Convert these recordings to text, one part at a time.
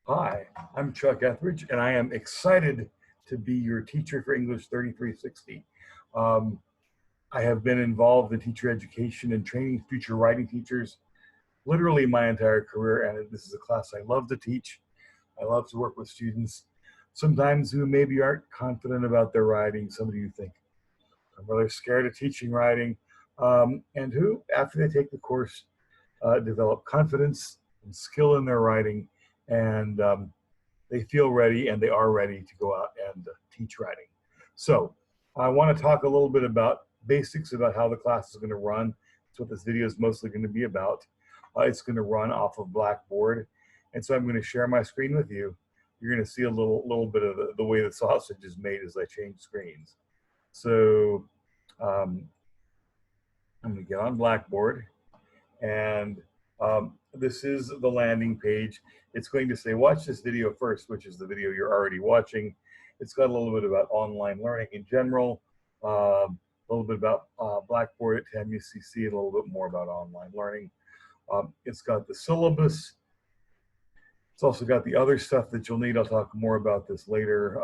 Hi, I'm Chuck Etheridge, and I am excited to be your teacher for English 3360. Um, I have been involved in teacher education and training future writing teachers literally my entire career, and this is a class I love to teach. I love to work with students, sometimes who maybe aren't confident about their writing, somebody who think, I'm really scared of teaching writing, and who, after they take the course, develop confidence and skill in their writing, and they feel ready and they are ready to go out and teach writing. So I want to talk a little bit about basics about how the class is going to run. That's what this video is mostly going to be about. It's going to run off of Blackboard. And so I'm going to share my screen with you. You're going to see a little bit of the way the sausage is made as I change screens. So I'm going to get on Blackboard, and this is the landing page. It's going to say, watch this video first, which is the video you're already watching. It's got a little bit about online learning in general, a little bit about Blackboard at TAM-UCC, and a little bit more about online learning. It's got the syllabus. It's also got the other stuff that you'll need. I'll talk more about this later,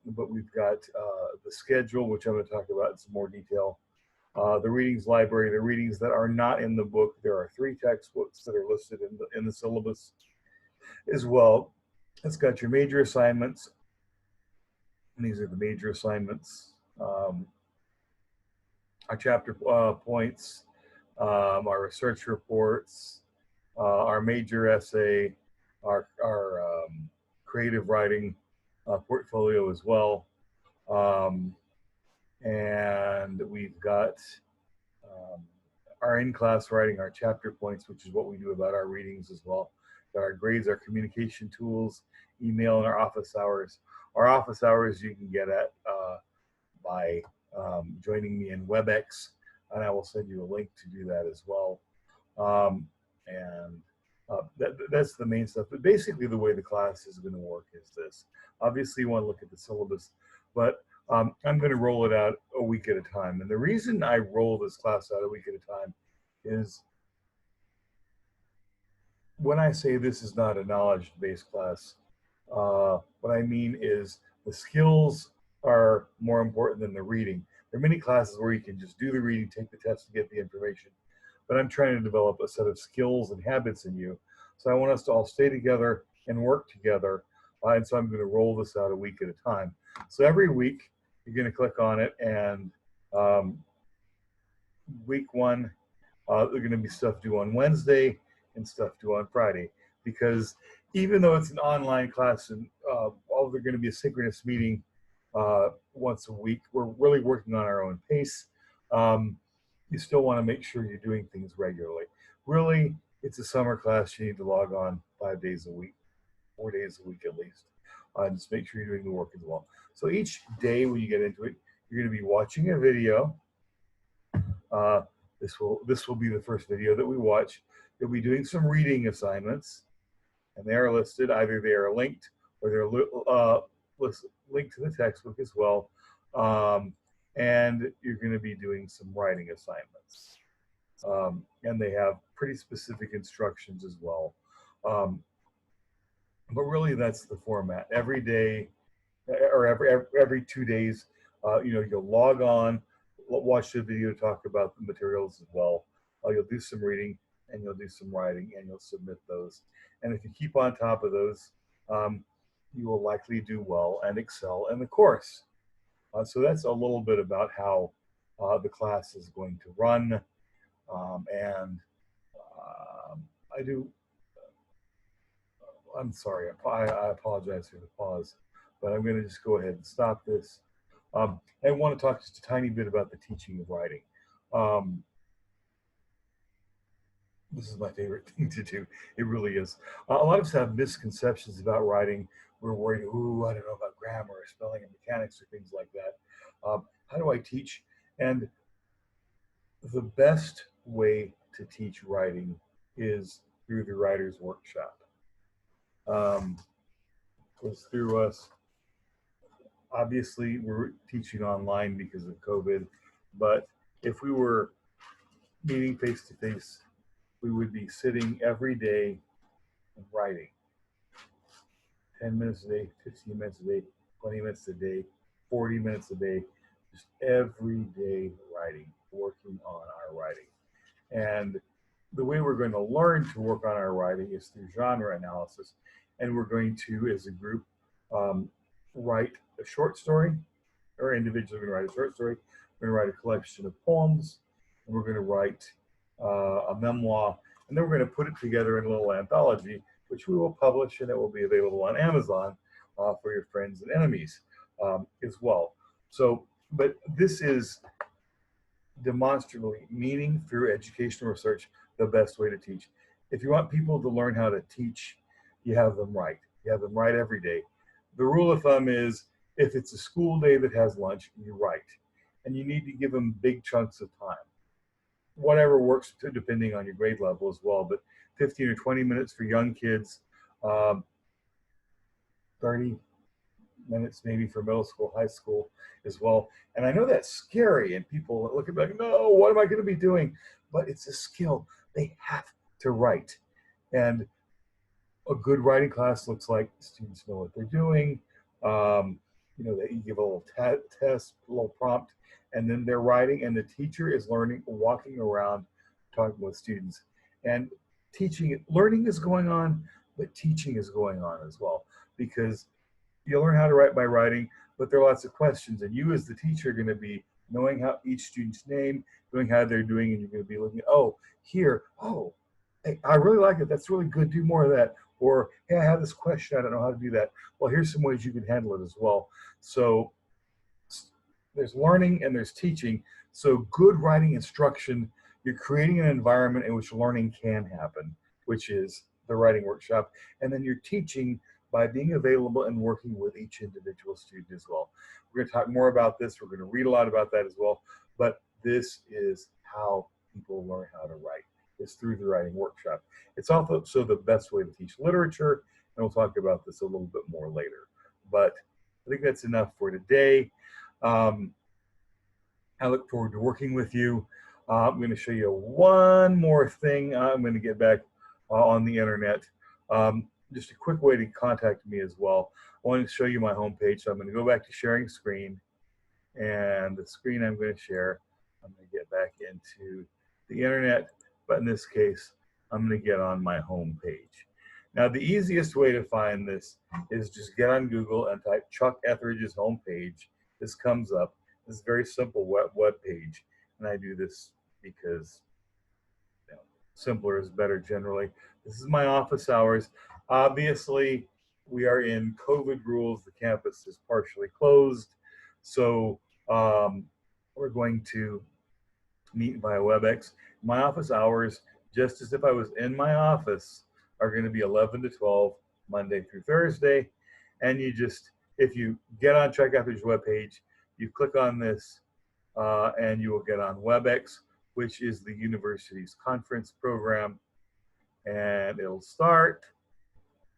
but we've got the schedule, which I'm going to talk about in some more detail. The readings library, the readings that are not in the book. There are 3 textbooks that are listed in the syllabus as well. It's got your major assignments. And these are the major assignments. Our chapter points, our research reports, our major essay, our creative writing portfolio as well. And we've got our in-class writing, our chapter points, which is what we do about our readings as well. Got our grades, our communication tools, email, and our office hours. Our office hours you can get at by joining me in WebEx, and I will send you a link to do that as well. That's the main stuff. But basically the way the class is going to work is this. Obviously you want to look at the syllabus, but I'm going to roll it out a week at a time. And the reason I roll this class out a week at a time is when I say this is not a knowledge-based class, what I mean is the skills are more important than the reading. There are many classes where you can just do the reading, take the test, and get the information. But I'm trying to develop a set of skills and habits in you. So I want us to all stay together and work together. And so I'm going to roll this out a week at a time. So every week, you're going to click on it, and week 1, there's going to be stuff due on Wednesday and stuff due on Friday. Because even though it's an online class and all they're going to be a synchronous meeting once a week, we're really working on our own pace. You still want to make sure you're doing things regularly. Really, it's a summer class. You need to log on 5 days a week, 4 days a week at least. Just make sure you're doing the work as well. So each day when you get into it, you're going to be watching a video. This will be the first video that we watch. You'll be doing some reading assignments, and they are listed. Either they are linked or they're linked to the textbook as well. And you're going to be doing some writing assignments. And they have pretty specific instructions as well. But really, that's the format. Every day, or every 2 days, you'll log on, watch the video, talk about the materials as well. You'll do some reading, and you'll do some writing, and you'll submit those. And if you keep on top of those, you will likely do well and excel in the course. So that's a little bit about how the class is going to run. I'm sorry, I apologize for the pause, but I'm going to just go ahead and stop this. I want to talk just a tiny bit about the teaching of writing. This is my favorite thing to do. It really is. A lot of us have misconceptions about writing. We're worried, ooh, I don't know about grammar or spelling and mechanics or things like that. How do I teach? And the best way to teach writing is through the Writer's Workshop. Goes through us. Obviously, we're teaching online because of COVID, but if we were meeting face-to-face, we would be sitting every day and writing. 10 minutes a day, 15 minutes a day, 20 minutes a day, 40 minutes a day, just everyday writing, working on our writing. And the way we're going to learn to work on our writing is through genre analysis. And we're going to, as a group, write a short story, or individually we're going to write a short story. We're going to write a collection of poems, and we're going to write a memoir, and then we're going to put it together in a little anthology, which we will publish, and it will be available on Amazon for your friends and enemies as well. So, but this is demonstrably, meaning through educational research, the best way to teach. If you want people to learn how to teach, you have them write. You have them write every day. The rule of thumb is if it's a school day that has lunch, you write. And you need to give them big chunks of time. Whatever works depending on your grade level as well, but 15 or 20 minutes for young kids, 30 minutes maybe for middle school, high school as well. And I know that's scary, and people look at me like, no, what am I going to be doing? But it's a skill. They have to write. And a good writing class looks like students know what they're doing. That you give a little test, a little prompt, and then they're writing, and the teacher is learning, walking around, talking with students. And learning is going on, but teaching is going on as well, because you learn how to write by writing, but there are lots of questions, and you as the teacher are going to be knowing how each student's name, knowing how they're doing, and you're going to be looking, hey, I really like it. That's really good. Do more of that. Or, hey, I have this question. I don't know how to do that. Well, here's some ways you can handle it as well. So there's learning and there's teaching. So good writing instruction, you're creating an environment in which learning can happen, which is the writing workshop. And then you're teaching by being available and working with each individual student as well. We're going to talk more about this. We're going to read a lot about that as well. But this is how people learn how to write, is through the writing workshop. It's also the best way to teach literature, and we'll talk about this a little bit more later. But I think that's enough for today. I look forward to working with you. I'm going to show you one more thing. I'm going to get back on the internet. Just a quick way to contact me as well. I want to show you my homepage. So I'm going to go back to sharing screen. And the screen I'm going to share, I'm going to get back into the internet. But in this case, I'm going to get on my home page. Now, the easiest way to find this is just get on Google and type Chuck Etheridge's homepage. This comes up. This is a very simple web page. And I do this because simpler is better generally. This is my office hours. Obviously, we are in COVID rules. The campus is partially closed. So we're going to meet via WebEx. My office hours, just as if I was in my office, are going to be 11 to 12, Monday through Thursday. And if you get on Chuck Etheridge's webpage, you click on this and you will get on WebEx, which is the university's conference program. And it'll start.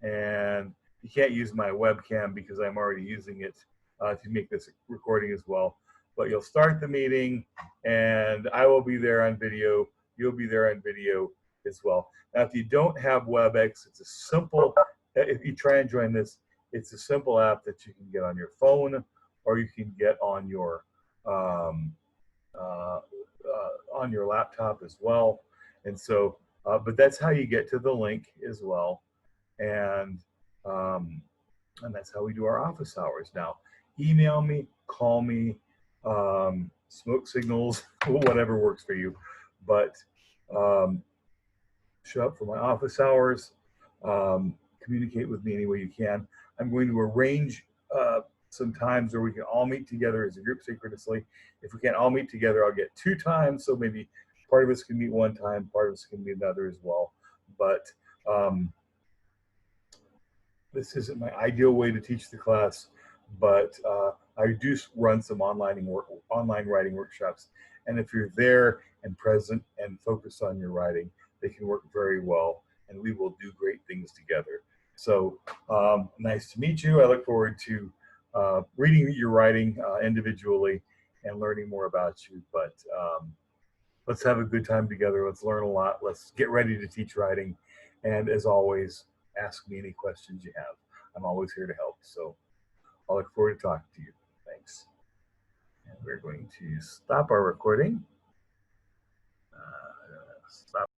And you can't use my webcam because I'm already using it to make this recording as well. But you'll start the meeting, and I will be there on video. You'll be there on video as well. Now, if you don't have WebEx, it's a simple, if you try and join this, it's a simple app that you can get on your phone, or you can get on your laptop as well. And so, but that's how you get to the link as well. And that's how we do our office hours. Now, email me, call me, smoke signals, whatever works for you. But show up for my office hours, communicate with me any way you can. I'm going to arrange some times where we can all meet together as a group synchronously. If we can't all meet together, I'll get 2 times. So maybe part of us can meet one time, part of us can meet another as well. But this isn't my ideal way to teach the class, but I do run some online writing workshops. And if you're there and present and focused on your writing, they can work very well, and we will do great things together. So nice to meet you. I look forward to reading your writing individually and learning more about you. But let's have a good time together. Let's learn a lot. Let's get ready to teach writing. And as always, ask me any questions you have. I'm always here to help. So I'll look forward to talking to you. Thanks. And we're going to stop our recording. Stop.